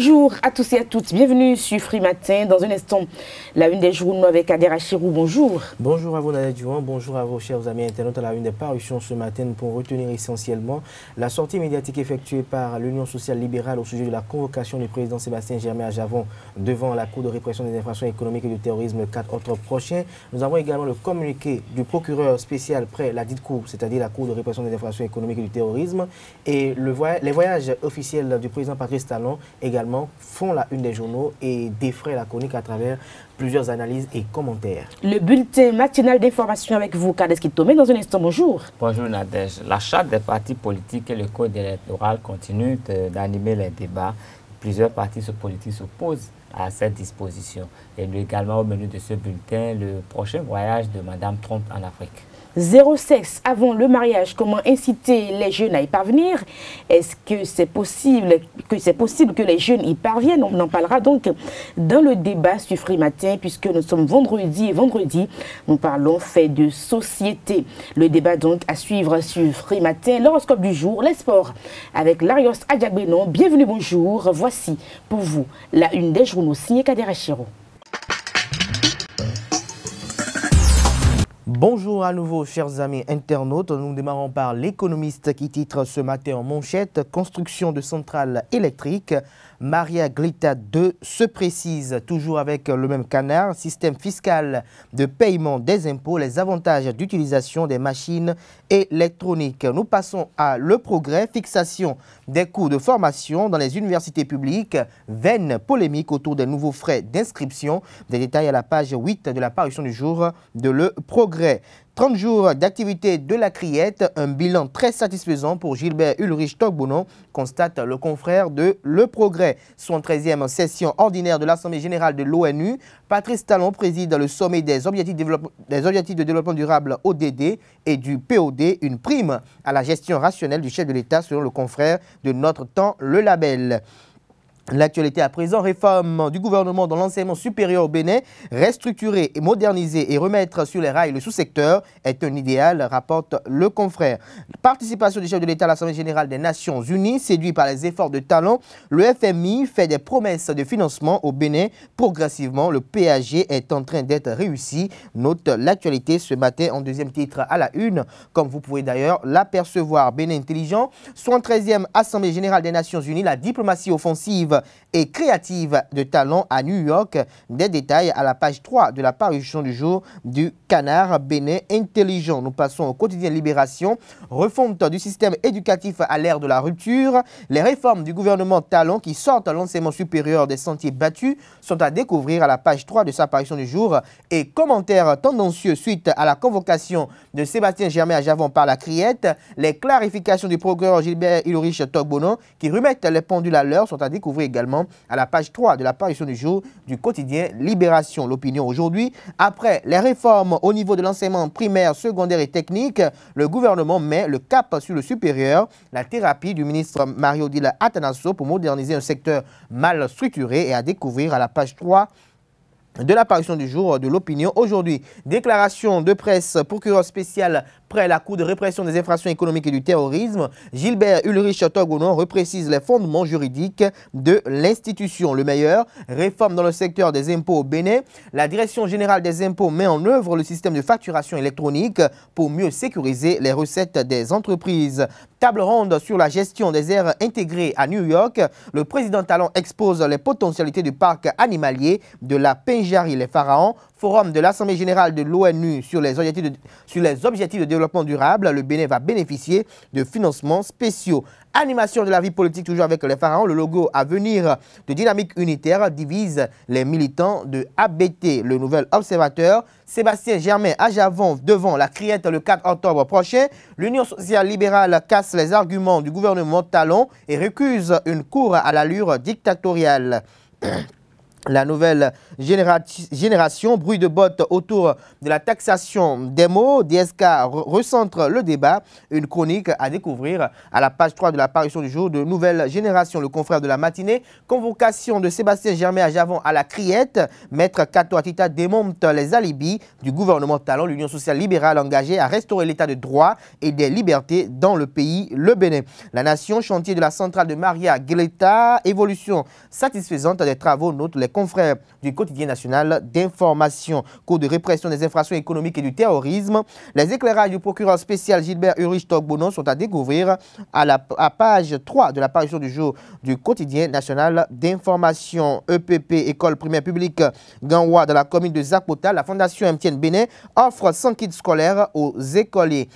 Bonjour à tous et à toutes, bienvenue sur Free Matin. Dans un instant, la une des journaux avec Adera Chirou, bonjour. Bonjour à vous Nadège Durand, bonjour à vos chers amis internautes. À la une des parutions ce matin, pour retenir essentiellement la sortie médiatique effectuée par l'Union sociale libérale au sujet de la convocation du président Sébastien Germain à Javon devant la Cour de répression des infractions économiques et du terrorisme le 4 octobre prochain. Nous avons également le communiqué du procureur spécial près la dite Cour, c'est-à-dire la Cour de répression des infractions économiques et du terrorisme, et les voyages officiels du président Patrice Talon également font la une des journaux et défraient la chronique à travers plusieurs analyses et commentaires. Le bulletin matinal d'information avec vous, Kadeski Tomé, dans un instant, bonjour. Bonjour Nadège. La charte des partis politiques et le code électoral continuent d'animer les débats. Plusieurs partis politiques s'opposent à cette disposition. Et également au menu de ce bulletin, le prochain voyage de Mme Trump en Afrique. Zéro sexe avant le mariage, comment inciter les jeunes à y parvenir? Est-ce que c'est possible que les jeunes y parviennent? On en parlera donc dans le débat sur Free Matin, puisque nous sommes vendredi et vendredi, nous parlons fait de société. Le débat donc à suivre sur Free Matin. L'horoscope du jour, les sports avec Larios Adjagbenon. Bienvenue, bonjour. Voici pour vous la une des journaux signée Kadera Chiro. Bonjour à nouveau, chers amis internautes. Nous démarrons par l'économiste qui titre ce matin en manchette « Construction de centrales électriques ». Maria Glita 2 se précise, toujours avec le même canard, système fiscal de paiement des impôts, les avantages d'utilisation des machines électroniques. Nous passons à Le Progrès, fixation des coûts de formation dans les universités publiques, vaine polémique autour des nouveaux frais d'inscription. Des détails à la page 8 de la parution du jour de Le Progrès. 30 jours d'activité de la Criette, un bilan très satisfaisant pour Gilbert Ulrich Togbono, constate le confrère de Le Progrès. 73e session ordinaire de l'Assemblée générale de l'ONU. Patrice Talon préside le sommet des objectifs de développement durable ODD et du POD, une prime à la gestion rationnelle du chef de l'État selon le confrère de Notre Temps, Le Label. L'actualité à présent, réforme du gouvernement dans l'enseignement supérieur au Bénin, restructurer et moderniser et remettre sur les rails le sous-secteur est un idéal, rapporte le confrère. Participation du chef de l'État à l'Assemblée générale des Nations Unies, séduit par les efforts de Talon, le FMI fait des promesses de financement au Bénin. Progressivement, le PAG est en train d'être réussi, note l'actualité ce matin en deuxième titre à la une, comme vous pouvez d'ailleurs l'apercevoir. Bénin intelligent, 73e Assemblée générale des Nations Unies, la diplomatie offensive et créative de Talon à New York. Des détails à la page 3 de la parution du jour du Canard Bénin intelligent. Nous passons au quotidien Libération. Refonte du système éducatif à l'ère de la rupture. Les réformes du gouvernement Talon qui sortent l'enseignement supérieur des sentiers battus sont à découvrir à la page 3 de sa parution du jour. Et commentaires tendancieux suite à la convocation de Sébastien Germain à Javon par la Criette. Les clarifications du procureur Gilbert Ulrich Togbono qui remettent les pendules à l'heure sont à découvrir également à la page 3 de la parution du jour du quotidien Libération. L'opinion aujourd'hui, après les réformes au niveau de l'enseignement primaire, secondaire et technique, le gouvernement met le cap sur le supérieur. La thérapie du ministre Mario-Odile Atanasso pour moderniser un secteur mal structuré et à découvrir à la page 3 de l'apparition du jour de l'opinion aujourd'hui. Déclaration de presse, procureur spécial près la Cour de répression des infractions économiques et du terrorisme. Gilbert Ulrich Togbono reprécise les fondements juridiques de l'institution. Le meilleur, réforme dans le secteur des impôts au Bénin. La Direction générale des impôts met en œuvre le système de facturation électronique pour mieux sécuriser les recettes des entreprises. Table ronde sur la gestion des aires intégrées à New York. Le président Talon expose les potentialités du parc animalier de la Pinjari, les Pharaons. Forum de l'Assemblée générale de l'ONU sur les objectifs de développement durable. Le Bénin va bénéficier de financements spéciaux. Animation de la vie politique toujours avec les Pharaons. Le logo à venir de Dynamique Unitaire divise les militants de ABT. Le Nouvel Observateur. Sébastien Germain à Javon devant la Criette le 4 octobre prochain. L'Union sociale libérale casse les arguments du gouvernement Talon et récuse une cour à l'allure dictatoriale. La nouvelle génération, bruit de bottes autour de la taxation des mots. DSK recentre le débat. Une chronique à découvrir à la page 3 de la parution du jour de Nouvelle Génération. Le confrère de la matinée. Convocation de Sébastien Germain à Javon à la criette. Maître Kato Atita démonte les alibis du gouvernement talon. L'Union sociale libérale engagée à restaurer l'état de droit et des libertés dans le pays, le Bénin. La nation, chantier de la centrale de Maria Gleta. Évolution satisfaisante des travaux, note les confrères du quotidien national d'information. Cours de répression des infractions économiques et du terrorisme. Les éclairages du procureur spécial Gilbert Ulrich Togbono sont à découvrir à page 3 de la parution du jour du quotidien national d'information. EPP, école primaire publique Ganwa dans la commune de Zakpota. La fondation MTN Bénin offre 100 kits scolaires aux écoliers.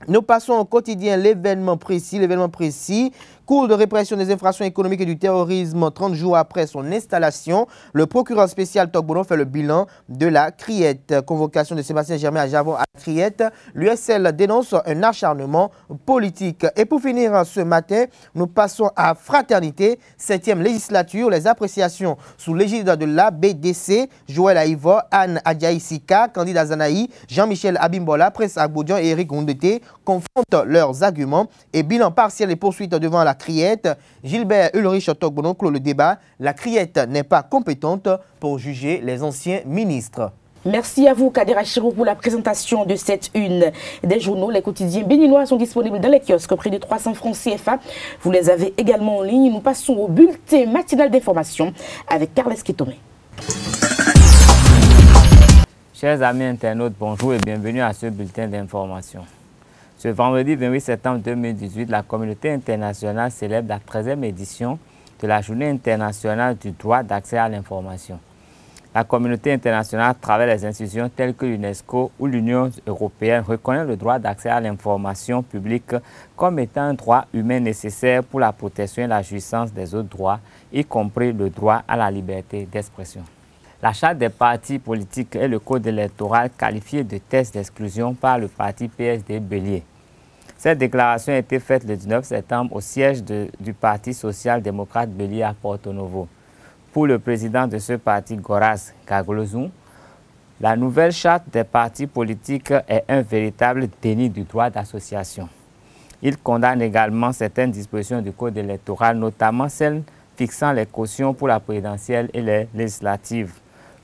Nous passons au quotidien l'événement précis. Cours de répression des infractions économiques et du terrorisme 30 jours après son installation. Le procureur spécial Togbono fait le bilan de la criette. Convocation de Sébastien Germain à Javon à la criette. L'USL dénonce un acharnement politique. Et pour finir ce matin, nous passons à Fraternité, 7e législature. Les appréciations sous l'égide de l'ABDC, Joël Aïvo, Anne Adjaïsika, candidat Zanaï, Jean-Michel Abimbola, Prince Agboudian et Eric Gondete confrontent leurs arguments et bilan partiel et poursuite devant la criette. Gilbert Ulrich Togbono clôt le débat. La criette n'est pas compétente pour juger les anciens ministres. Merci à vous, Kader Achirou, pour la présentation de cette une des journaux. Les quotidiens béninois sont disponibles dans les kiosques, près de 300 francs CFA. Vous les avez également en ligne. Nous passons au bulletin matinal d'information avec Carles Kitomé. Chers amis internautes, bonjour et bienvenue à ce bulletin d'information. Ce vendredi 28 septembre 2018, la communauté internationale célèbre la 13e édition de la Journée internationale du droit d'accès à l'information. La communauté internationale, à travers les institutions telles que l'UNESCO ou l'Union européenne, reconnaît le droit d'accès à l'information publique comme étant un droit humain nécessaire pour la protection et la jouissance des autres droits, y compris le droit à la liberté d'expression. La charte des partis politiques et le code électoral qualifiés de test d'exclusion par le parti PSD Bélier. Cette déclaration a été faite le 19 septembre au siège du Parti social-démocrate Bélier à Porto Novo. Pour le président de ce parti, Goraz Gagolozou, la nouvelle charte des partis politiques est un véritable déni du droit d'association. Il condamne également certaines dispositions du code électoral, notamment celles fixant les cautions pour la présidentielle et les législatives.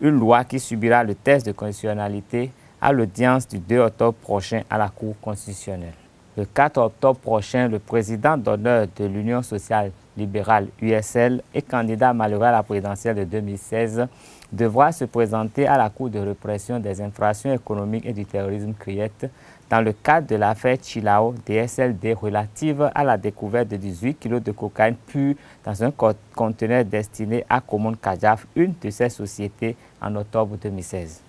Une loi qui subira le test de constitutionnalité à l'audience du 2 octobre prochain à la Cour constitutionnelle. Le 4 octobre prochain, le président d'honneur de l'Union sociale libérale USL et candidat malheureux à la présidentielle de 2016 devra se présenter à la Cour de répression des infractions économiques et du terrorisme CRIET dans le cadre de l'affaire Chilao DSLD relative à la découverte de 18 kg de cocaïne pure dans un conteneur destiné à Commune Kajaf, une de ces sociétés, en octobre 2016.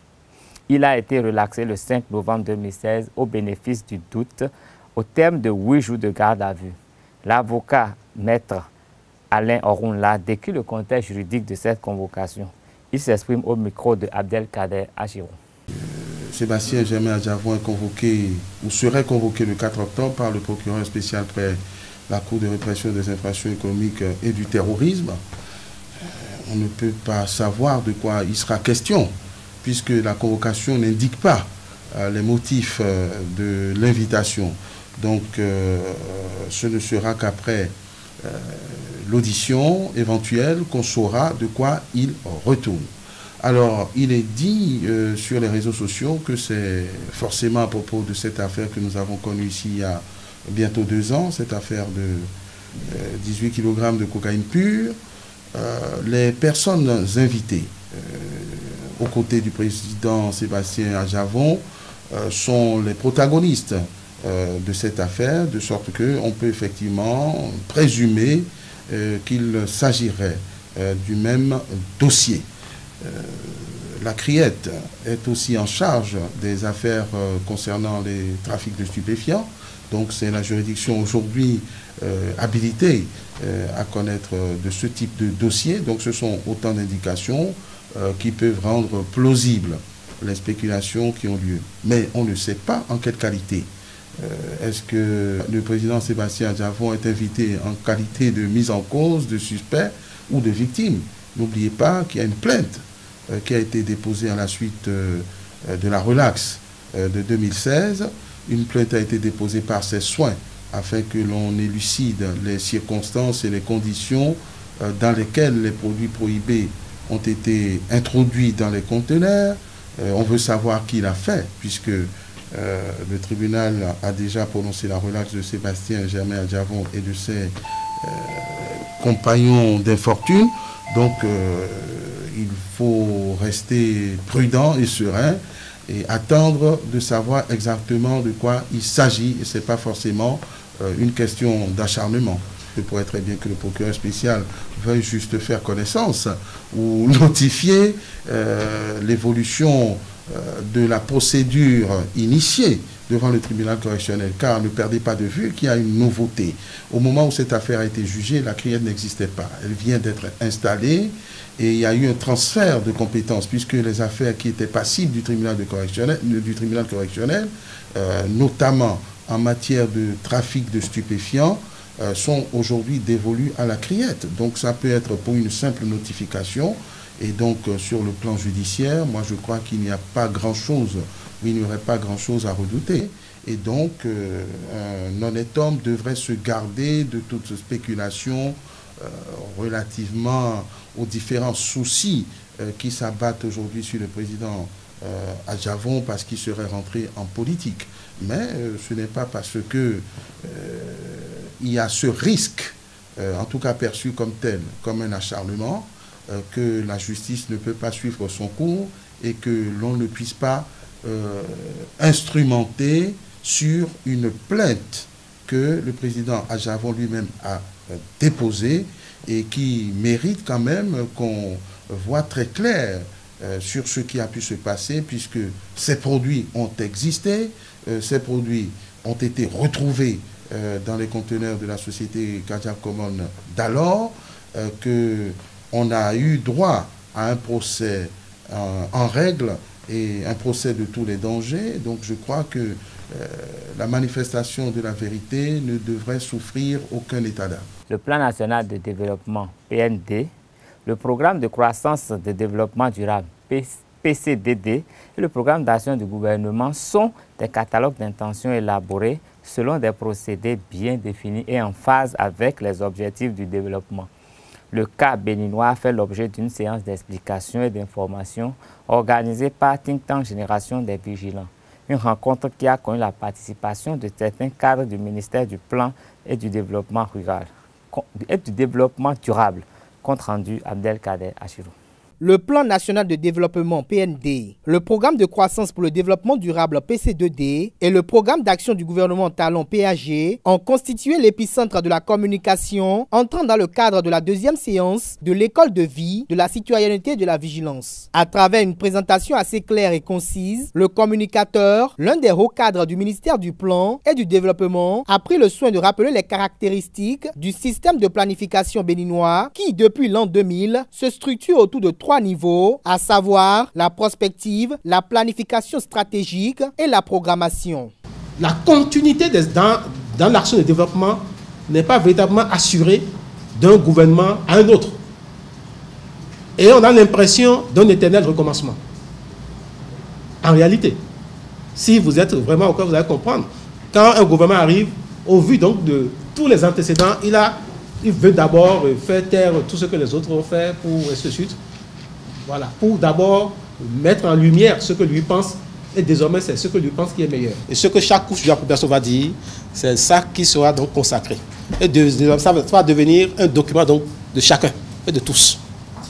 Il a été relaxé le 5 novembre 2016 au bénéfice du doute au terme de 8 jours de garde à vue. L'avocat maître Alain Orunla décrit le contexte juridique de cette convocation. Il s'exprime au micro de Abdelkader Achirou. Sébastien Germain à Javon est convoqué ou serait convoqué le 4 octobre par le procureur spécial près la Cour de répression des infractions économiques et du terrorisme. On ne peut pas savoir de quoi il sera question puisque la convocation n'indique pas les motifs de l'invitation. Donc ce ne sera qu'après l'audition éventuelle qu'on saura de quoi il retourne. Alors, il est dit sur les réseaux sociaux que c'est forcément à propos de cette affaire que nous avons connue ici il y a bientôt 2 ans, cette affaire de 18 kg de cocaïne pure. Les personnes invitées aux côtés du président Sébastien à Javon sont les protagonistes de cette affaire, de sorte qu'on peut effectivement présumer qu'il s'agirait du même dossier. La criette est aussi en charge des affaires concernant les trafics de stupéfiants. Donc c'est la juridiction aujourd'hui habilitée à connaître de ce type de dossier. Donc ce sont autant d'indications qui peuvent rendre plausibles les spéculations qui ont lieu. Mais on ne sait pas en quelle qualité. Est-ce que le président Sébastien Javon est invité en qualité de mise en cause, de suspect ou de victime? N'oubliez pas qu'il y a une plainte qui a été déposée à la suite de la relaxe de 2016. Une plainte a été déposée par ses soins afin que l'on élucide les circonstances et les conditions dans lesquelles les produits prohibés ont été introduits dans les conteneurs. On veut savoir qui l'a fait, puisque le tribunal a déjà prononcé la relaxe de Sébastien Germain Adjavon et de ses compagnons d'infortune. Donc, il faut rester prudent et serein et attendre de savoir exactement de quoi il s'agit. Et ce n'est pas forcément une question d'acharnement. Il pourrait très bien que le procureur spécial veuille juste faire connaissance ou notifier l'évolution de la procédure initiée devant le tribunal correctionnel, car ne perdez pas de vue qu'il y a une nouveauté. Au moment où cette affaire a été jugée, la criette n'existait pas. Elle vient d'être installée et il y a eu un transfert de compétences, puisque les affaires qui étaient passibles du tribunal correctionnel, notamment en matière de trafic de stupéfiants, sont aujourd'hui dévolues à la criette. Donc ça peut être pour une simple notification. Et donc sur le plan judiciaire, moi je crois qu'il n'y a pas grand-chose, il n'y aurait pas grand-chose à redouter. Et donc un honnête homme devrait se garder de toute spéculation relativement aux différents soucis qui s'abattent aujourd'hui sur le président Adjavon parce qu'il serait rentré en politique. Mais ce n'est pas parce que il y a ce risque, en tout cas perçu comme tel, comme un acharnement, que la justice ne peut pas suivre son cours et que l'on ne puisse pas instrumenter sur une plainte que le président Adjavon lui-même a déposée et qui mérite quand même qu'on voit très clair sur ce qui a pu se passer, puisque ces produits ont existé, ces produits ont été retrouvés dans les conteneurs de la société Kadiak Common d'alors, qu'on a eu droit à un procès en règle et un procès de tous les dangers. Donc je crois que la manifestation de la vérité ne devrait souffrir aucun état d'âme. Le plan national de développement PND, le programme de croissance de développement durable PCDD et le programme d'action du gouvernement sont des catalogues d'intentions élaborés selon des procédés bien définis et en phase avec les objectifs du développement. Le cas béninois fait l'objet d'une séance d'explication et d'information organisée par Think Tank Génération des Vigilants. Une rencontre qui a connu la participation de certains cadres du ministère du Plan et du Développement rural et du Développement durable. Compte rendu Abdelkader Achirou. Le plan national de développement PND, le programme de croissance pour le développement durable PC2D et le programme d'action du gouvernement Talon PAG ont constitué l'épicentre de la communication entrant dans le cadre de la deuxième séance de l'école de vie de la citoyenneté et de la vigilance. À travers une présentation assez claire et concise, le communicateur, l'un des hauts cadres du ministère du Plan et du Développement, a pris le soin de rappeler les caractéristiques du système de planification béninois qui, depuis l'an 2000, se structure autour de 3 niveaux, à savoir la prospective, la planification stratégique et la programmation. La continuité dans l'action de développement n'est pas véritablement assurée d'un gouvernement à un autre. Et on a l'impression d'un éternel recommencement. En réalité, si vous êtes vraiment au cas, vous allez comprendre. Quand un gouvernement arrive, au vu donc de tous les antécédents, il veut d'abord faire taire tout ce que les autres ont fait pour ainsi de suite. Voilà, pour d'abord mettre en lumière ce que lui pense, et désormais c'est ce que lui pense qui est meilleur. Et ce que chaque couche de la population va dire, c'est ça qui sera donc consacré. Et ça va devenir un document donc de chacun et de tous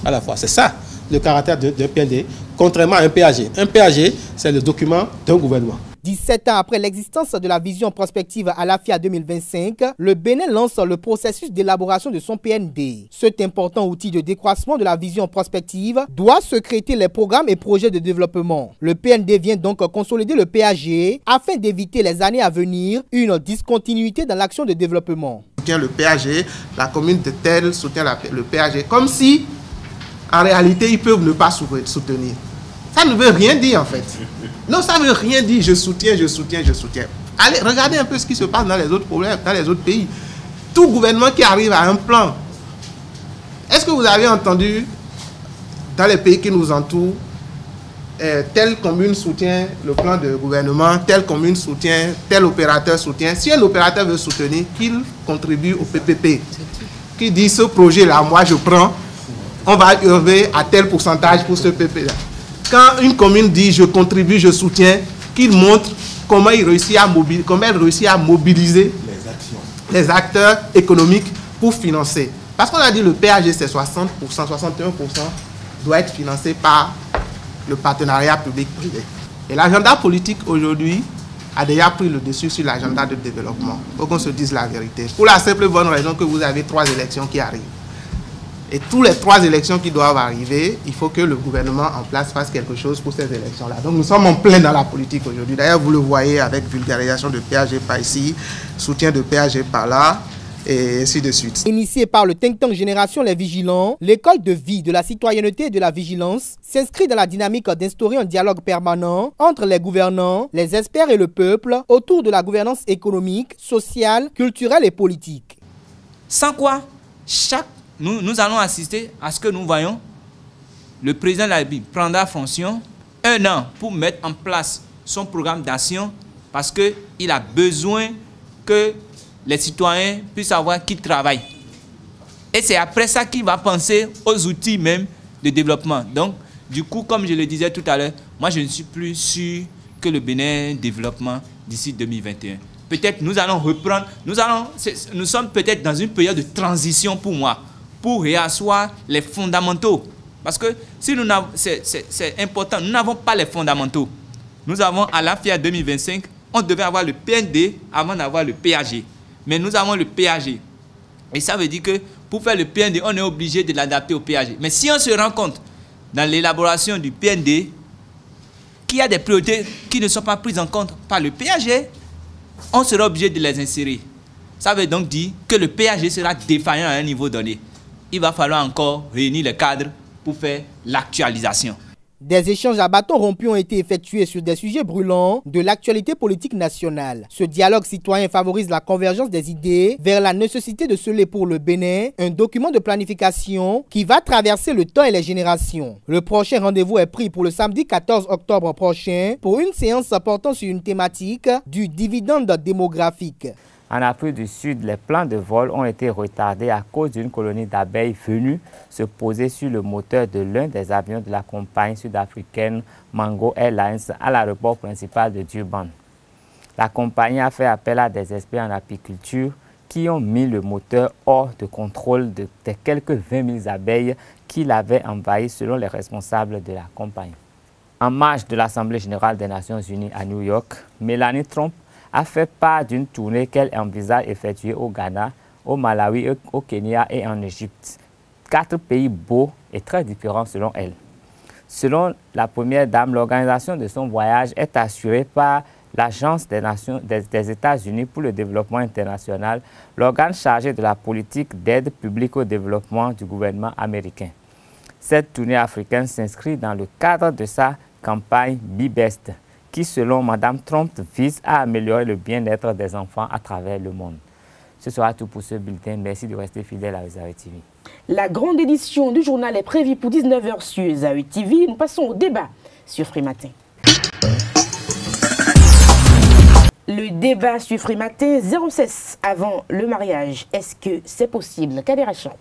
à la fois. C'est ça le caractère d'un PND, contrairement à un PAG. Un PAG, c'est le document d'un gouvernement. 17 ans après l'existence de la vision prospective à l'AFIA 2025, le Bénin lance le processus d'élaboration de son PND. Cet important outil de décroissement de la vision prospective doit secréter les programmes et projets de développement. Le PND vient donc consolider le PAG afin d'éviter les années à venir une discontinuité dans l'action de développement. Soutient le PAG, la commune de Tel soutient le PAG, comme si en réalité ils peuvent ne pas soutenir. Ça ne veut rien dire en fait. Non, ça ne veut rien dire, je soutiens, je soutiens, je soutiens. Allez, regardez un peu ce qui se passe dans les autres problèmes, dans les autres pays. Tout gouvernement qui arrive à un plan, est-ce que vous avez entendu dans les pays qui nous entourent, telle commune soutient le plan de gouvernement, telle commune soutient, tel opérateur soutient. Si un opérateur veut soutenir, qu'il contribue au PPP. Qui dit ce projet-là, moi je prends, on va œuvrer à tel pourcentage pour ce PPP-là. Quand une commune dit je contribue, je soutiens, qu'il montre comment il réussit à mobiliser les acteurs économiques pour financer. Parce qu'on a dit le PAG c'est 60%, 61% doit être financé par le partenariat public-privé. Et l'agenda politique aujourd'hui a déjà pris le dessus sur l'agenda de développement. Il faut qu'on se dise la vérité. Pour la simple bonne raison que vous avez 3 élections qui arrivent. Et tous les 3 élections qui doivent arriver, il faut que le gouvernement en place fasse quelque chose pour ces élections-là. Donc nous sommes en plein dans la politique aujourd'hui. D'ailleurs, vous le voyez avec vulgarisation de PAG par ici, soutien de PAG par là, et ainsi de suite. Initié par le think tank Génération Les Vigilants, l'école de vie de la citoyenneté et de la vigilance s'inscrit dans la dynamique d'instaurer un dialogue permanent entre les gouvernants, les experts et le peuple autour de la gouvernance économique, sociale, culturelle et politique. Sans quoi, nous allons assister à ce que nous voyons. Le président de la République prendra fonction 1 an pour mettre en place son programme d'action parce qu'il a besoin que les citoyens puissent savoir qui travaille. Et c'est après ça qu'il va penser aux outils même de développement. Donc, du coup, comme je le disais tout à l'heure, moi je ne suis plus sûr que le Bénin développement d'ici 2021. Peut-être nous allons reprendre, nous sommes peut-être dans une période de transition pour moi, pour réasseoir les fondamentaux. Parce que si c'est important, nous n'avons pas les fondamentaux. Nous avons à la FIA 2025, on devait avoir le PND avant d'avoir le PAG. Mais nous avons le PAG. Et ça veut dire que pour faire le PND, on est obligé de l'adapter au PAG. Mais si on se rend compte dans l'élaboration du PND qu'il y a des priorités qui ne sont pas prises en compte par le PAG, on sera obligé de les insérer. Ça veut donc dire que le PAG sera défaillant à un niveau donné. Il va falloir encore réunir les cadres pour faire l'actualisation. Des échanges à bâtons rompus ont été effectués sur des sujets brûlants de l'actualité politique nationale. Ce dialogue citoyen favorise la convergence des idées vers la nécessité de sceller pour le Bénin un document de planification qui va traverser le temps et les générations. Le prochain rendez-vous est pris pour le samedi 14 octobre prochain pour une séance portant sur une thématique du dividende démographique. En Afrique du Sud, les plans de vol ont été retardés à cause d'une colonie d'abeilles venue se poser sur le moteur de l'un des avions de la compagnie sud-africaine Mango Airlines à l'aéroport principal de Durban. La compagnie a fait appel à des experts en apiculture qui ont mis le moteur hors de contrôle des quelques 20 000 abeilles qui l'avaient envahi selon les responsables de la compagnie. En marge de l'Assemblée générale des Nations unies à New York, Mélanie Trump a fait part d'une tournée qu'elle envisage effectuer au Ghana, au Malawi, au Kenya et en Égypte. 4 pays beaux et très différents selon elle. Selon la première dame, l'organisation de son voyage est assurée par l'Agence des États-Unis pour le développement international, l'organe chargé de la politique d'aide publique au développement du gouvernement américain. Cette tournée africaine s'inscrit dans le cadre de sa campagne Be Best, qui, selon Mme Trump, vise à améliorer le bien-être des enfants à travers le monde. Ce sera tout pour ce bulletin. Merci de rester fidèle à Zawi TV. La grande édition du journal est prévue pour 19 h sur Zawi TV. Nous passons au débat sur Free Matin. Le débat sur Free Matin, 0,6 avant le mariage. Est-ce que c'est possible? Kader Achan.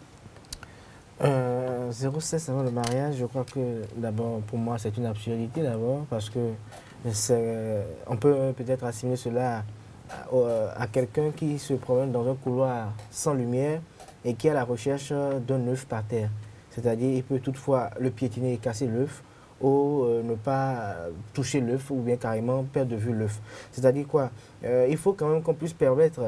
0,6 avant le mariage, je crois que d'abord, pour moi, c'est une absurdité d'abord, parce que on peut peut-être assimiler cela à quelqu'un qui se promène dans un couloir sans lumière et qui est à la recherche d'un œuf par terre. C'est-à-dire il peut toutefois le piétiner et casser l'œuf ou ne pas toucher l'œuf ou bien carrément perdre de vue l'œuf. C'est-à-dire quoi? Il faut quand même qu'on puisse permettre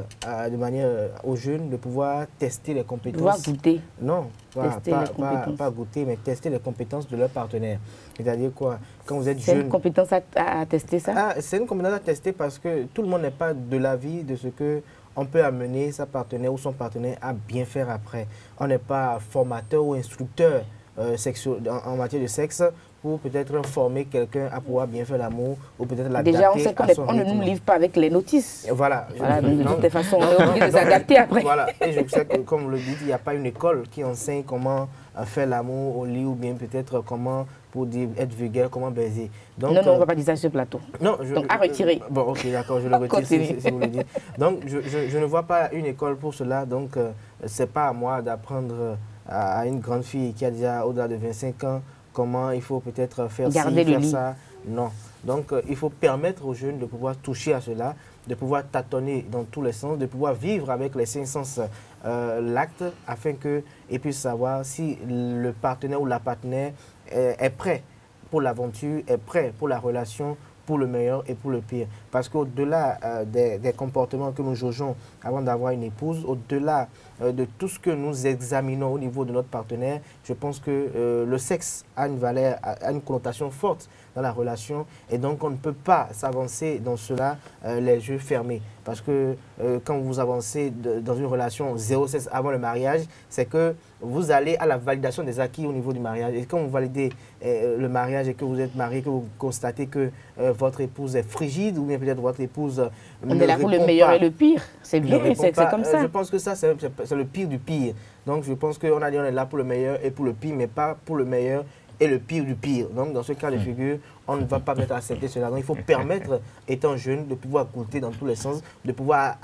de manière aux jeunes de pouvoir tester les compétences. Pouvoir goûter. Non, pas goûter, mais tester les compétences de leur partenaire. C'est-à-dire quoi? Quand vous êtes jeune... C'est une compétence à tester ça? C'est une compétence à tester parce que tout le monde n'est pas de l'avis de ce que on peut amener sa partenaire ou son partenaire à bien faire après. On n'est pas formateur ou instructeur en matière de sexe pour peut-être former quelqu'un à pouvoir bien faire l'amour ou peut-être l'adapter. Déjà, on sait qu'on ne nous livre pas avec les notices. Voilà. De toute façon, on est obligé de s'adapter après. Voilà. Et je sais que, comme vous le dites, il n'y a pas une école qui enseigne comment faire l'amour au lit ou bien peut-être comment, pour dire, être vulgaire, comment baiser. Donc, non, on ne va pas dire ça sur le plateau. Non, donc, à retirer. Bon, ok, d'accord, je le retire si vous le dites. Donc, je ne vois pas une école pour cela. Donc, ce n'est pas à moi d'apprendre à une grande fille qui a déjà au-delà de 25 ans comment il faut peut-être faire ci, faire ça. Non. Donc, il faut permettre aux jeunes de pouvoir toucher à cela, de pouvoir tâtonner dans tous les sens, de pouvoir vivre avec les 5 sens l'acte afin qu'ils puissent savoir si le partenaire ou la partenaire est prêt pour l'aventure, est prêt pour la relation, pour le meilleur et pour le pire. Parce qu'au-delà des comportements que nous jugeons avant d'avoir une épouse, au-delà de tout ce que nous examinons au niveau de notre partenaire, je pense que le sexe a une valeur, a une connotation forte dans la relation et donc on ne peut pas s'avancer dans cela les yeux fermés. Parce que quand vous avancez dans une relation 0,6 avant le mariage, c'est que vous allez à la validation des acquis au niveau du mariage. Et quand vous validez le mariage et que vous êtes marié, que vous constatez que votre épouse est frigide ou bien peut-être votre épouse on est là pour le meilleur et le pire. C'est bien, c'est comme ça. Je pense que ça, c'est le pire du pire. Donc je pense qu'on a dit on est là pour le meilleur et pour le pire, mais pas pour le meilleur et le pire du pire. Donc, dans ce cas de figure, on ne va pas mettre à accepter cela. Donc, il faut permettre, étant jeune, de pouvoir goûter dans tous les sens, de pouvoir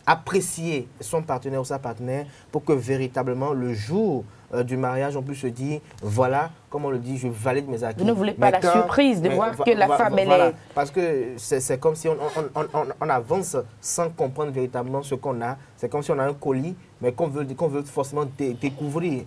apprécier son partenaire ou sa partenaire pour que véritablement, le jour du mariage, on puisse se dire, voilà, comme on le dit, je valide mes acquis. Vous ne voulez pas la surprise de voir que la femme, elle est... Parce que c'est comme si on avance sans comprendre véritablement ce qu'on a. C'est comme si on a un colis, mais qu'on veut forcément découvrir.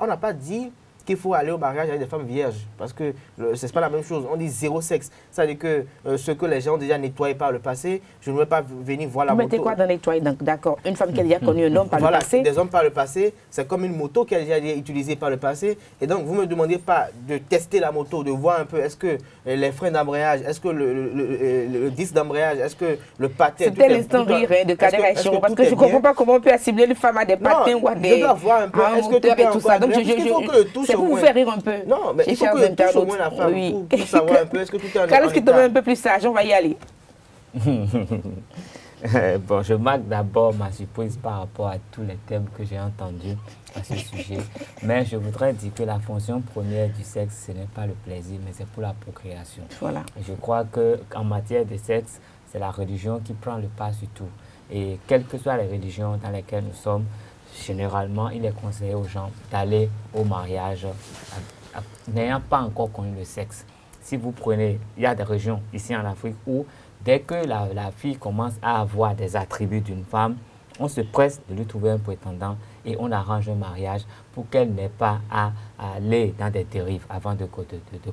On n'a pas dit qu'il faut aller au mariage avec des femmes vierges, parce que ce n'est pas la même chose. On dit zéro sexe. Ça veut dire que ce que les gens ont déjà nettoyé par le passé, je ne veux pas venir voir la moto. Vous mettez quoi dans nettoyer? D'accord, une femme qui a déjà connu un homme par le passé. Des hommes par le passé, c'est comme une moto qui a déjà été utilisée par le passé. Et donc, vous ne me demandez pas de tester la moto, de voir un peu est-ce que les freins d'embrayage, est-ce que le disque d'embrayage, est-ce que le patin... C'était l'instant rire de Kader Aïchon, parce que je ne comprends pas comment on peut assimiler une femme à des patins ou à des... Je dois voir un peu, est-ce que tout est tout ça. Donc, c'est pour vous faire rire un peu. Non, mais il faut que touche au moins la femme pour savoir un peu, est-ce que tout est en état. Carlos qui tombe un peu plus sage, on va y aller. Bon, je marque d'abord ma surprise par rapport à tous les thèmes que j'ai entendus à ce sujet. Mais je voudrais dire que la fonction première du sexe, ce n'est pas le plaisir, mais c'est pour la procréation. Voilà. Et je crois qu'en matière de sexe, c'est la religion qui prend le pas sur tout. Et quelles que soient les religions dans lesquelles nous sommes, généralement, il est conseillé aux gens d'aller au mariage n'ayant pas encore connu le sexe. Si vous prenez, il y a des régions ici en Afrique où dès que la fille commence à avoir des attributs d'une femme, on se presse de lui trouver un prétendant et on arrange un mariage pour qu'elle n'ait pas à aller dans des dérives avant de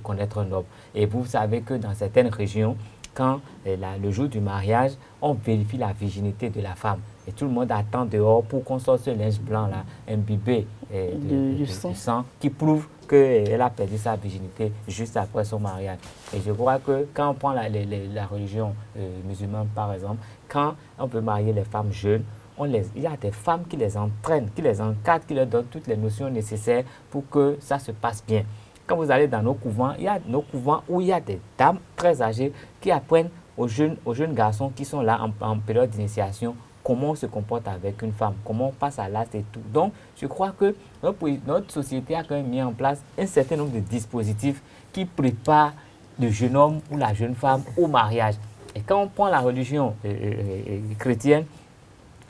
connaître un homme. Et vous savez que dans certaines régions, quand le jour du mariage, on vérifie la virginité de la femme. Et tout le monde attend dehors pour qu'on sorte ce linge blanc là, imbibé de sang qui prouve qu'elle a perdu sa virginité juste après son mariage. Et je crois que quand on prend la religion musulmane par exemple, quand on veut marier les femmes jeunes, il y a des femmes qui les entraînent, qui les encadrent, qui leur donnent toutes les notions nécessaires pour que ça se passe bien. Quand vous allez dans nos couvents, il y a nos couvents où il y a des dames très âgées qui apprennent aux jeunes garçons qui sont là en période d'initiation comment on se comporte avec une femme, comment on passe à l'acte et tout. Donc, je crois que notre société a quand même mis en place un certain nombre de dispositifs qui préparent le jeune homme ou la jeune femme au mariage. Et quand on prend la religion chrétienne,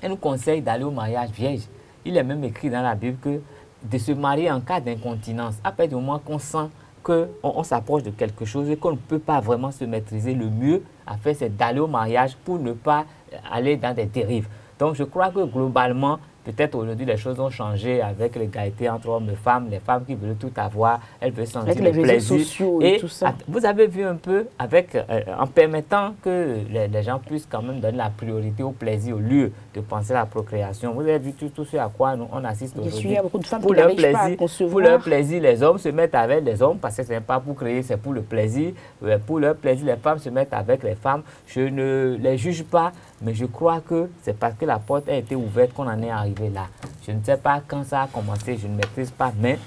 elle nous conseille d'aller au mariage vierge. Il est même écrit dans la Bible que de se marier en cas d'incontinence, après du moment qu'on sent qu'on s'approche de quelque chose et qu'on ne peut pas vraiment se maîtriser, le mieux à faire, c'est d'aller au mariage pour ne pas aller dans des dérives. Donc, je crois que globalement, peut-être aujourd'hui, les choses ont changé avec l'égalité entre hommes et femmes. Les femmes qui veulent tout avoir, elles veulent sentir le plaisir. Avec les réseaux sociaux et tout ça. Vous avez vu un peu, en permettant que les gens puissent quand même donner la priorité au plaisir au lieu de penser à la procréation. Vous avez vu tout ce à quoi on assiste aujourd'hui. Il y a beaucoup de femmes qui n'arrivent pas à concevoir. Pour leur plaisir, les hommes se mettent avec les hommes parce que ce n'est pas pour créer, c'est pour le plaisir. Pour leur plaisir, les femmes se mettent avec les femmes. Je ne les juge pas, mais je crois que c'est parce que la porte a été ouverte qu'on en est arrivé là. Je ne sais pas quand ça a commencé, je ne maîtrise pas, mais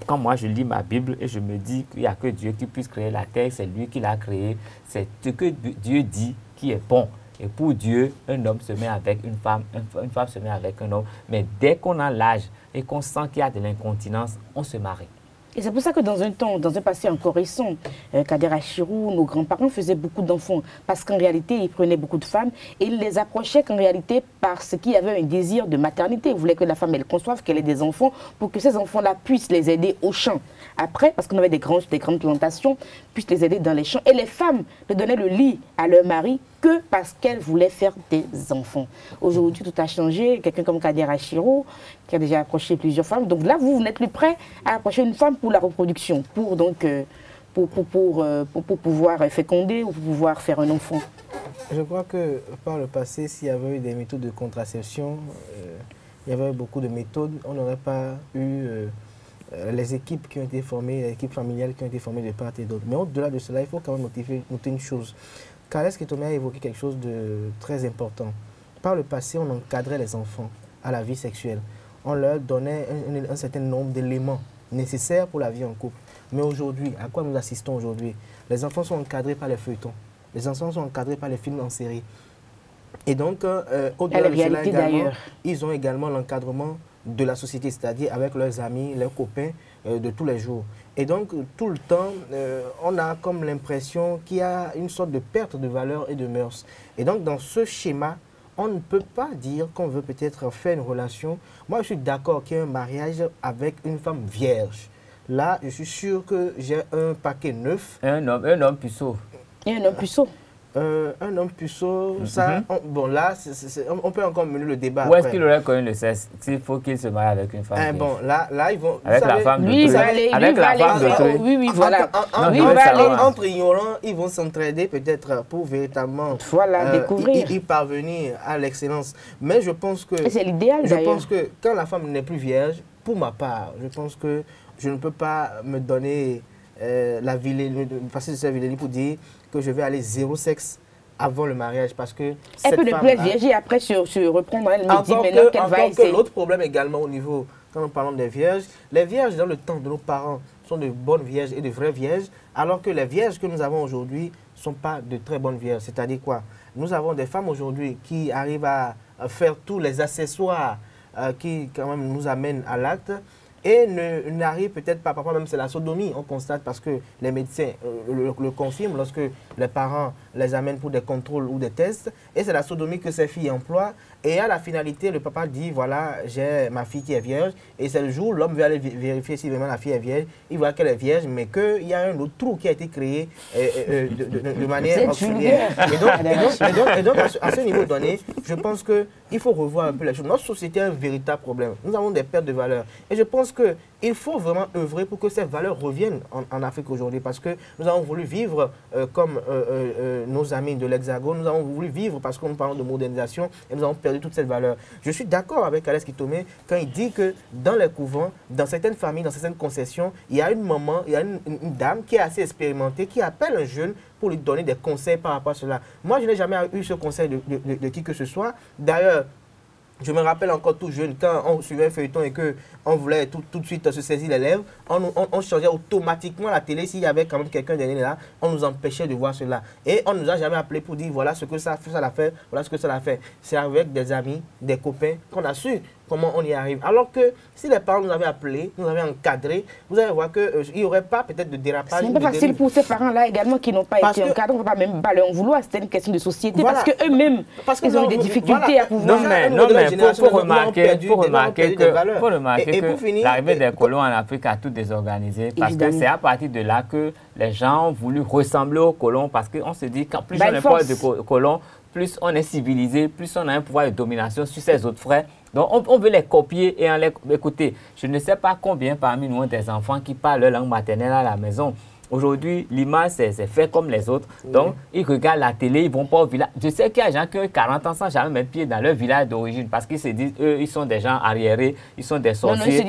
quand moi je lis ma Bible et je me dis qu'il n'y a que Dieu qui puisse créer la terre, c'est lui qui l'a créée, c'est ce que Dieu dit qui est bon. Et pour Dieu, un homme se met avec une femme se met avec un homme. Mais dès qu'on a l'âge et qu'on sent qu'il y a de l'incontinence, on se marie. Et c'est pour ça que dans un passé encore récent, Kader Achirou, nos grands-parents faisaient beaucoup d'enfants. Parce qu'en réalité, ils prenaient beaucoup de femmes et ils les approchaient qu'en réalité parce qu'il y avait un désir de maternité. Ils voulaient que la femme, elle conçoive, qu'elle ait des enfants pour que ces enfants-là puissent les aider au champ. Après, parce qu'on avait des grandes plantations, puissent les aider dans les champs. Et les femmes ne donnaient le lit à leur mari que parce qu'elles voulaient faire des enfants. Aujourd'hui, tout a changé. Quelqu'un comme Kader Achirou, qui a déjà approché plusieurs femmes. Donc là, vous n'êtes plus prêt à approcher une femme pour la reproduction, pour pouvoir féconder ou pour pouvoir faire un enfant. Je crois que par le passé, s'il y avait eu des méthodes de contraception, il y avait beaucoup de méthodes, on n'aurait pas eu les équipes qui ont été formées, les équipes familiales qui ont été formées de part et d'autre. Mais au-delà de cela, il faut quand même noter une chose. Kader Achirou a évoqué quelque chose de très important. Par le passé, on encadrait les enfants à la vie sexuelle. On leur donnait un certain nombre d'éléments nécessaires pour la vie en couple. Mais aujourd'hui, à quoi nous assistons aujourd'hui? Les enfants sont encadrés par les feuilletons. Les enfants sont encadrés par les films en série. Et donc, au-delà de cela également, ils ont également l'encadrement de la société, c'est-à-dire avec leurs amis, leurs copains de tous les jours. Et donc, tout le temps, on a comme l'impression qu'il y a une sorte de perte de valeur et de mœurs. Et donc, dans ce schéma, on ne peut pas dire qu'on veut peut-être faire une relation. Moi, je suis d'accord qu'il y ait un mariage avec une femme vierge. Là, je suis sûr que j'ai un paquet neuf. Un homme puceau. Et un homme puceau. Un homme puceau, ça, bon là, on peut encore mener le débat. Où est-ce qu'il aurait connu le sexe? S'il faut qu'il se marie avec une femme. Bon, là, ils vont. Avec la femme de lui, avec la femme de truc. Oui, voilà. Entre ignorants, ils vont s'entraider peut-être pour véritablement découvrir. y parvenir à l'excellence. Mais je pense que. C'est l'idéal d'ailleurs. Je pense que quand la femme n'est plus vierge, pour ma part, je pense que je ne peux pas me donner passer de cette vilainie pour dire que je vais aller zéro sexe avant le mariage parce que elle peut ne plus être vierge et après se reprendre. Elle me dit maintenant qu'elle va essayer. L'autre problème également au niveau, quand nous parlons des vierges, les vierges dans le temps de nos parents sont de bonnes vierges et de vraies vierges, alors que les vierges que nous avons aujourd'hui ne sont pas de très bonnes vierges. C'est-à-dire quoi? Nous avons des femmes aujourd'hui qui arrivent à faire tous les accessoires qui quand même nous amènent à l'acte, et n'arrive peut-être pas, parfois même c'est la sodomie, on constate parce que les médecins le confirment lorsque les parents les amènent pour des contrôles ou des tests, et c'est la sodomie que ces filles emploient, et à la finalité, le papa dit, voilà, j'ai ma fille qui est vierge, et c'est le jour où l'homme veut aller vérifier si vraiment la fille est vierge, il voit qu'elle est vierge, mais qu'il y a un autre trou qui a été créé de manière auxiliaire. Et donc, à ce niveau donné, je pense qu'il faut revoir un peu les choses. Notre société a un véritable problème. Nous avons des pertes de valeurs. Et je pense qu'il faut vraiment œuvrer pour que ces valeurs reviennent en Afrique aujourd'hui, parce que nous avons voulu vivre comme nos amis de l'Hexagone, nous avons voulu vivre parce que nous parlons de modernisation et nous avons perdu toute cette valeur. Je suis d'accord avec Kader Achirou quand il dit que dans les couvents, dans certaines familles, dans certaines concessions, il y a une maman, il y a une dame qui est assez expérimentée, qui appelle un jeune pour lui donner des conseils par rapport à cela. Moi, je n'ai jamais eu ce conseil de qui que ce soit. D'ailleurs, je me rappelle encore tout jeune, quand on suivait un feuilleton et qu'on voulait tout de suite se saisir les lèvres, on changeait automatiquement la télé. S'il y avait quand même quelqu'un derrière là, on nous empêchait de voir cela. Et on ne nous a jamais appelé pour dire voilà ce que ça l'a fait, voilà ce que ça l'a fait. C'est avec des amis, des copains qu'on a su comment on y arrive. Alors que si les parents nous avaient appelés, nous avaient encadrés, vous allez voir qu'il n'y aurait pas peut-être de dérapage. C'est un peu facile pour ces parents-là également qui n'ont pas été encadrés. On ne peut pas même pas leur en vouloir. C'était une question de société. Voilà. Parce qu'eux-mêmes, ils ont eu des difficultés à pouvoir... Non, mais il faut remarquer que l'arrivée des colons en Afrique a tout désorganisé. Parce que c'est à partir de là que les gens ont voulu ressembler aux colons. Parce qu'on se dit que plus on est proche de colons, plus on est civilisé, plus on a un pouvoir de domination sur ses autres frères. Donc, on veut les copier et en les... Écoutez, je ne sais pas combien parmi nous ont des enfants qui parlent leur langue maternelle à la maison. Aujourd'hui, l'image, c'est fait comme les autres. Donc, ils regardent la télé, ils ne vont pas au village. Je sais qu'il y a des gens qui ont 40 ans sans jamais mettre pied dans leur village d'origine parce qu'ils se disent, eux, ils sont des gens arriérés, ils sont des sorciers.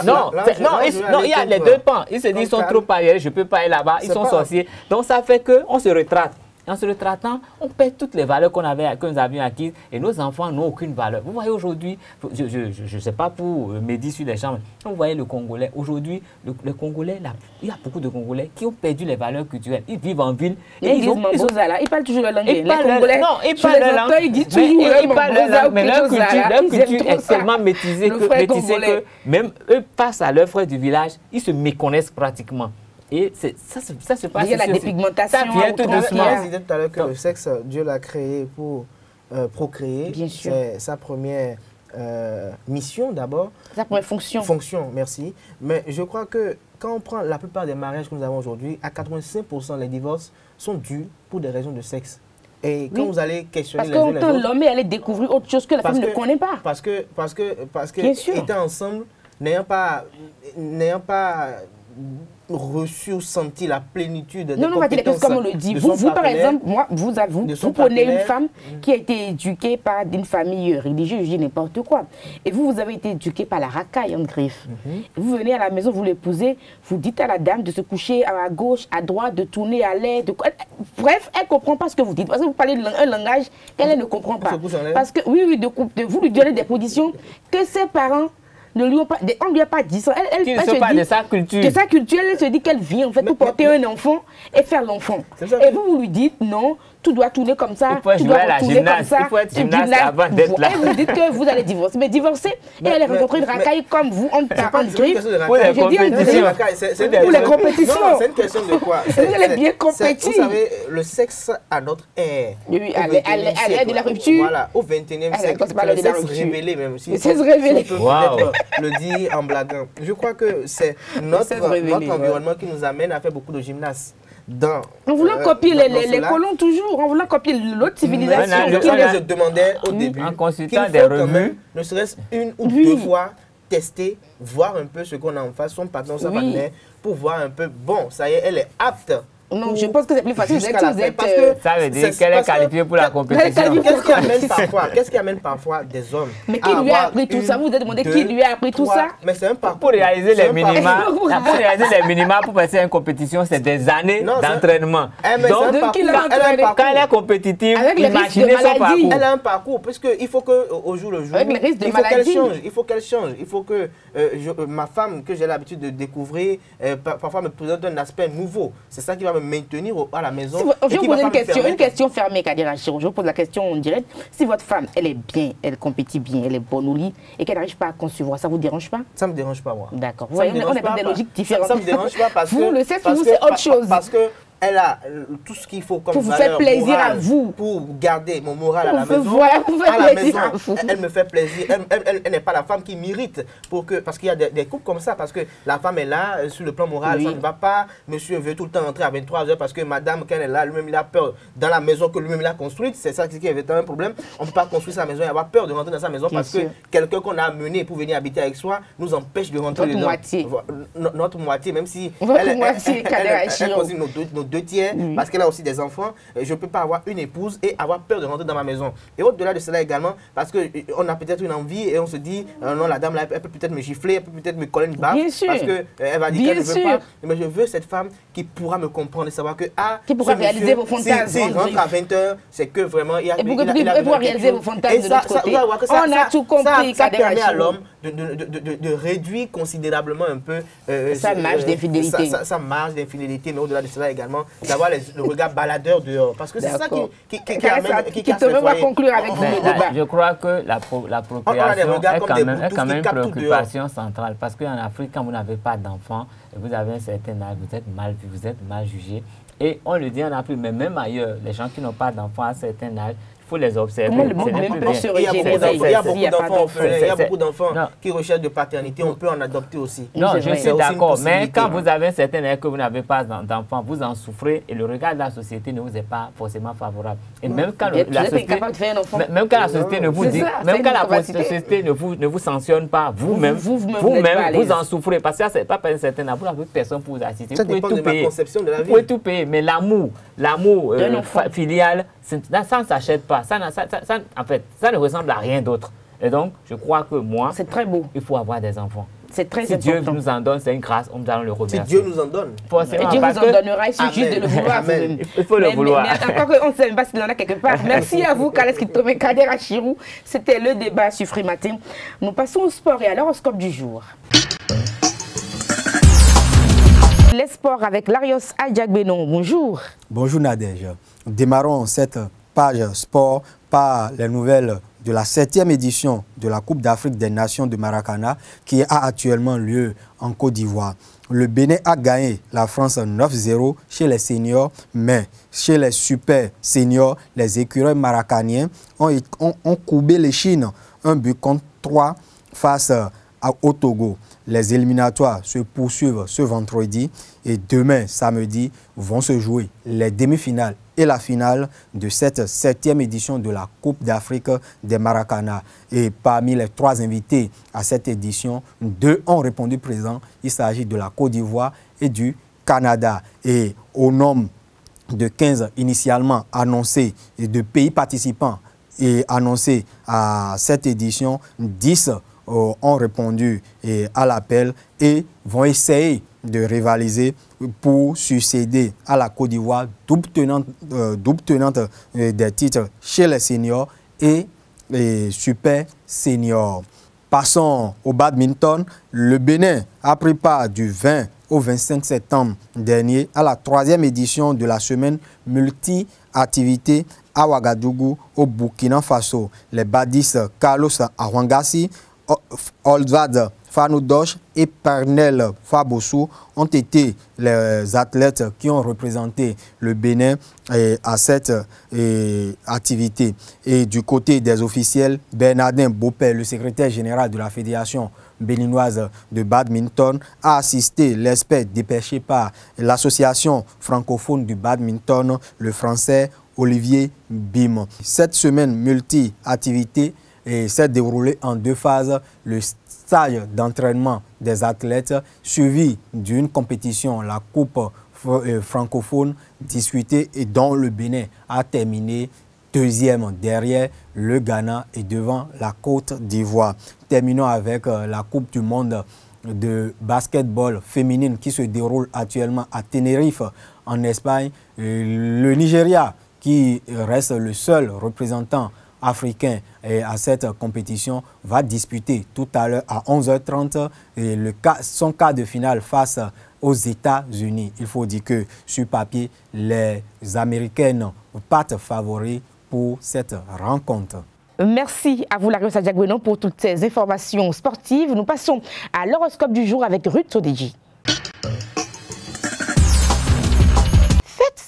Non, il y a les deux pans. Ils se disent, ils sont trop arriérés, je ne peux pas aller là-bas, ils sont sorciers. Donc, ça fait qu'on se retrate. En se retraitant, on perd toutes les valeurs que nous avions acquises et nos enfants n'ont aucune valeur. Vous voyez aujourd'hui, je ne sais pas pour Mehdi sur les chambres, vous voyez le Congolais, aujourd'hui, le Congolais, il y a beaucoup de Congolais qui ont perdu les valeurs culturelles. Ils vivent en ville. Et ils parlent toujours la langue. Les Congolais, non, ils parlent leur langue. Ils disent toujours mais leur culture est tellement métissée que même eux passent à leurs frères du village, ils se méconnaissent pratiquement. Et ça se passe. Il y a la dépigmentation. Ça vient tout doucement. Je disais tout à l'heure que le sexe, Dieu l'a créé pour procréer. Bien sûr. C'est sa première mission d'abord. Sa première fonction. Fonction, merci. Mais je crois que quand on prend la plupart des mariages que nous avons aujourd'hui, à 85%, les divorces sont dus pour des raisons de sexe. Et quand vous allez questionner les uns les autres... Parce que l'homme est allé découvrir autre chose que la femme ne connaît pas. Parce que étant ensemble, n'ayant pas reçu ou senti la plénitude des compétences comme on le dit. Vous par exemple, moi, vous prenez une femme qui a été éduquée par une famille religieuse, je dis n'importe quoi. Et vous avez été éduqué par la racaille en griffe. Vous venez à la maison, vous l'épousez, vous dites à la dame de se coucher à gauche, à droite, de tourner à l'air. Bref, elle ne comprend pas ce que vous dites. Parce que vous parlez un langage qu'elle ne comprend pas. Parce que, oui, vous lui donnez des positions que ses parents... on ne lui a pas dit ça. Qui ne sont pas de sa culture. De sa culture, elle se dit qu'elle vient en fait pour porter un enfant et faire l'enfant. Et vous lui dites non, tout doit tourner comme ça. Il faut jouer à la gymnase. Il faut être gymnaste avant d'être là. Et vous dites que vous allez divorcer. Mais divorcer et aller rencontrer une racaille comme vous, en griffe. Pour les compétitions. Pour les compétitions. C'est une question de quoi? Vous allez bien compétir. Vous savez, le sexe à notre ère. Oui, à l'ère de la rupture. Voilà, au 21e siècle. Le sexe révélé même. Le sexe révélé. Le dit en blaguant. Je crois que c'est notre environnement qui nous amène à faire beaucoup de gymnase. En voulant copier les colons toujours, en voulant copier l'autre civilisation. Je demandais au début en consultant des revues, ne serait-ce une ou deux fois tester, voir un peu ce qu'on a en face, son partenaire, sa partenaire, pour voir un peu, bon, ça y est, elle est apte. Non, je pense que c'est plus facile. Ça veut dire qu'elle est qualifiée pour la compétition. Qu'est-ce qui amène parfois des hommes? Mais qui lui a appris tout ça? Vous vous demandez qui lui a appris tout ça? Mais c'est un parcours. Pour réaliser les minima, pour passer une compétition, c'est des années d'entraînement. Donc, quand elle est compétitive, imaginez son parcours. Elle a un parcours, parce qu'il faut qu'au jour le jour, il faut qu'elle change. Il faut que ma femme, que j'ai l'habitude de découvrir, parfois me présente un aspect nouveau. C'est ça qui va me maintenir à la maison. Je vous pose une question fermée, Kadira Chirou. Je vous pose la question en direct. Si votre femme, elle est bien, elle compétit bien, elle est bonne au lit et qu'elle n'arrive pas à concevoir, ça ne vous dérange pas? Ça ne me dérange pas, moi. D'accord. On a des logiques différentes. Ça ne me dérange pas parce que... Vous, le sexe, pour vous, c'est autre chose. Parce que elle a tout ce qu'il faut comme pour vous faire plaisir à vous, pour garder mon moral à la maison. Voilà, pour faire plaisir à vous. Elle me fait plaisir. Elle n'est pas la femme qui m'irrite parce qu'il y a des couples comme ça, parce que la femme est là sur le plan moral, ça ne va pas. Monsieur veut tout le temps rentrer à 23h parce que madame, quand elle est là, lui-même il a peur dans la maison que lui-même il a construite. C'est ça qui est un problème. On ne peut pas construire sa maison et avoir peur de rentrer dans sa maison parce que quelqu'un qu'on a amené pour venir habiter avec soi nous empêche de rentrer dedans. Notre moitié, même si elle consigne nos 2 tiers, parce qu'elle a aussi des enfants, je ne peux pas avoir une épouse et avoir peur de rentrer dans ma maison. Et au-delà de cela également, parce qu'on a peut-être une envie et on se dit, non, la dame, là, elle peut peut-être me gifler, elle peut peut-être me coller une baffe, parce qu'elle va dire qu'elle ne veut pas. Mais je veux cette femme qui pourra me comprendre et savoir que, qui pourra réaliser vos fantasmes. S'il rentre à 20h, c'est que vraiment, il y a... Elle pourra réaliser vos fantasmes de l'autre côté. On a tout compris. Ça permet à l'homme de réduire considérablement un peu sa marge d'infidélité. Sa marge d'infidélité, mais au-delà de cela également, d'avoir le regard baladeur dehors. Parce que c'est ça qui va conclure avec vous. Je crois que la procréation est quand même une préoccupation centrale. Parce qu'en Afrique, quand vous n'avez pas d'enfants, vous avez un certain âge, vous êtes mal vu, vous êtes mal jugé. Et on le dit en Afrique, mais même ailleurs, les gens qui n'ont pas d'enfants à un certain âge, il faut les observer. Il y a beaucoup d'enfants qui recherchent de paternité, on peut en adopter aussi. Non, je suis d'accord, mais quand vous avez un certain âge que vous n'avez pas d'enfants, vous en souffrez et le regard de la société ne vous est pas forcément favorable. Et même quand la société ne vous dit, même quand la société ne vous sanctionne pas, vous-même, vous en souffrez. Parce que ça, c'est pas un certain âge, vous n'avez personne pour vous assister. Vous pouvez tout payer. Vous pouvez tout payer, mais l'amour filial, ça ne s'achète pas. En fait, ça ne ressemble à rien d'autre. Et donc, je crois que moi, c'est très beau. Il faut avoir des enfants. c'est très si important. Dieu nous en donne, c'est une grâce, nous allons le remercier. Si Dieu nous en donne. Et Dieu vous en donnera, il suffit juste de le vouloir. Il faut le vouloir. Mais encore qu'on ne sait pas s'il en a quelque part. Merci à vous, Kales Kitome, Kader Achirou. C'était le débat sur Free Matin. Nous passons au sport et à l'horoscope du jour. Les sports avec Larios Adjagbenon. Bonjour. Bonjour Nadège. Démarrons cette page sport par les nouvelles de la 7e édition de la Coupe d'Afrique des Nations de Maracana qui a actuellement lieu en Côte d'Ivoire. Le Bénin a gagné la France 9-0 chez les seniors, mais chez les super seniors, les écureuils maracaniens ont courbé les Chines 1-3 face au Togo. Les éliminatoires se poursuivent ce vendredi et demain, samedi, vont se jouer les demi-finales et la finale de cette 7e édition de la Coupe d'Afrique des Maracana. Et parmi les 3 invités à cette édition, 2 ont répondu présent. Il s'agit de la Côte d'Ivoire et du Canada. Et au nombre de 15 initialement annoncés et de pays participants et annoncés à cette édition, 10 ont répondu à l'appel et vont essayer de rivaliser pour succéder à la Côte d'Ivoire, double tenante des titres chez les seniors et les super seniors. Passons au badminton. Le Bénin a pris part du 20 au 25 septembre dernier à la 3e édition de la semaine multi-activité à Ouagadougou au Burkina Faso. Les badistes Carlos Arwangassi, Olvad Fanoudoche et Pernel Fabossou ont été les athlètes qui ont représenté le Bénin à cette activité. Et du côté des officiels, Bernardin Bopé, le secrétaire général de la Fédération béninoise de badminton, a assisté l'expert dépêché par l'association francophone du badminton, le français Olivier Bim. Cette semaine multi-activité s'est déroulé en 2 phases. Le stage d'entraînement des athlètes suivi d'une compétition, la Coupe francophone discutée et dont le Bénin a terminé 2e derrière le Ghana et devant la Côte d'Ivoire. Terminons avec la Coupe du monde de basketball féminine qui se déroule actuellement à Tenerife en Espagne. Le Nigeria qui reste le seul représentant africain à cette compétition va disputer tout à l'heure à 11h30 son quart de finale face aux États-Unis. Il faut dire que sur papier, les Américaines partent favoris pour cette rencontre. Merci à vous, Larios Adjagbenon, pour toutes ces informations sportives. Nous passons à l'horoscope du jour avec Ruth Sodeji.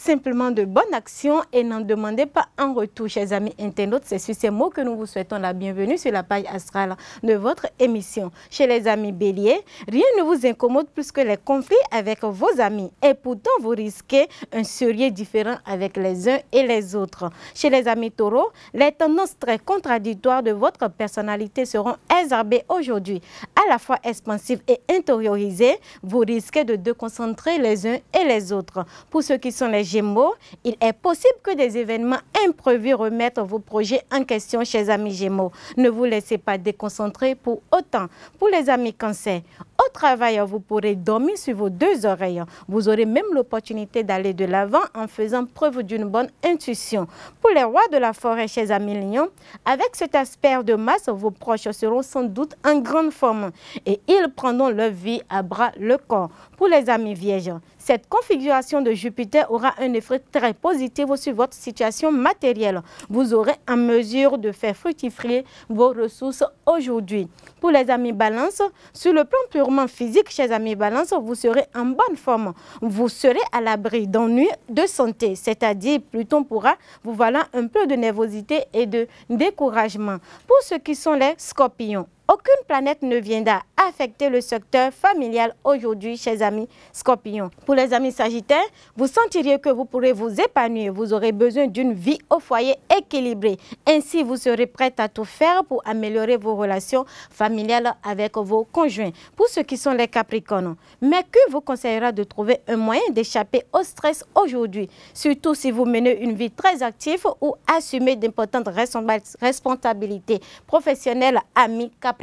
Simplement de bonnes actions et n'en demandez pas en retour, chers amis internautes. C'est sur ces mots que nous vous souhaitons la bienvenue sur la page astrale de votre émission. Chez les amis béliers, rien ne vous incommode plus que les conflits avec vos amis. Et pourtant, vous risquez un sérieux différent avec les uns et les autres. Chez les amis taureaux, les tendances très contradictoires de votre personnalité seront exacerbées aujourd'hui. À la fois expansives et intériorisées, vous risquez de déconcentrer les uns et les autres. Pour ceux qui sont les Gémeaux, il est possible que des événements imprévus remettent vos projets en question, chers amis Gémeaux. Ne vous laissez pas déconcentrer pour autant. Pour les amis Cancer, au travail, vous pourrez dormir sur vos 2 oreilles. Vous aurez même l'opportunité d'aller de l'avant en faisant preuve d'une bonne intuition. Pour les rois de la forêt, chers amis Lions, avec cet aspect de masse, vos proches seront sans doute en grande forme et ils prendront leur vie à bras le corps. Pour les amis Vierges, cette configuration de Jupiter aura un effet très positif sur votre situation matérielle. Vous aurez en mesure de faire fructifier vos ressources aujourd'hui. Pour les amis Balance, sur le plan purement physique, chers amis Balance, vous serez en bonne forme. Vous serez à l'abri d'ennuis de santé, c'est-à-dire Pluton pourra vous valoir un peu de nervosité et de découragement. Pour ceux qui sont les Scorpions, aucune planète ne viendra affecter le secteur familial aujourd'hui, chers amis Scorpions. Pour les amis Sagittaires, vous sentirez que vous pourrez vous épanouir. Vous aurez besoin d'une vie au foyer équilibrée. Ainsi, vous serez prête à tout faire pour améliorer vos relations familiales avec vos conjoints. Pour ceux qui sont les Capricornes, Mercure vous conseillera de trouver un moyen d'échapper au stress aujourd'hui. Surtout si vous menez une vie très active ou assumez d'importantes responsabilités professionnelles. Amis Capricornes,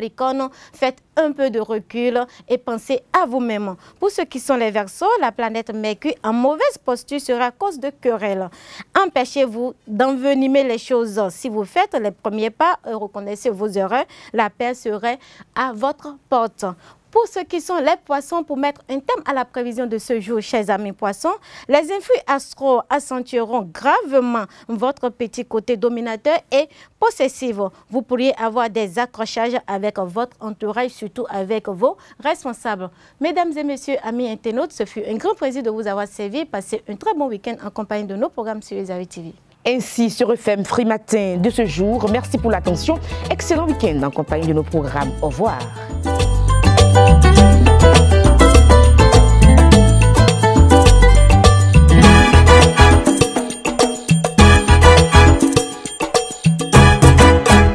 faites un peu peu de recul et pensez à vous-même. Pour ceux qui sont les Verseaux, la planète Mercure en mauvaise posture sera à cause de querelles. Empêchez-vous d'envenimer les choses. Si vous faites les premiers pas et reconnaissez vos erreurs, la paix serait à votre porte. Pour ceux qui sont les poissons, pour mettre un thème à la prévision de ce jour, chers amis poissons, les influx astro accentueront gravement votre petit côté dominateur et possessif. Vous pourriez avoir des accrochages avec votre entourage, surtout avec vos responsables. Mesdames et messieurs, amis internautes, ce fut un grand plaisir de vous avoir servi. Passez un très bon week-end en compagnie de nos programmes sur les TV. Ainsi sur FM Free Matin de ce jour. Merci pour l'attention. Excellent week-end en compagnie de nos programmes. Au revoir.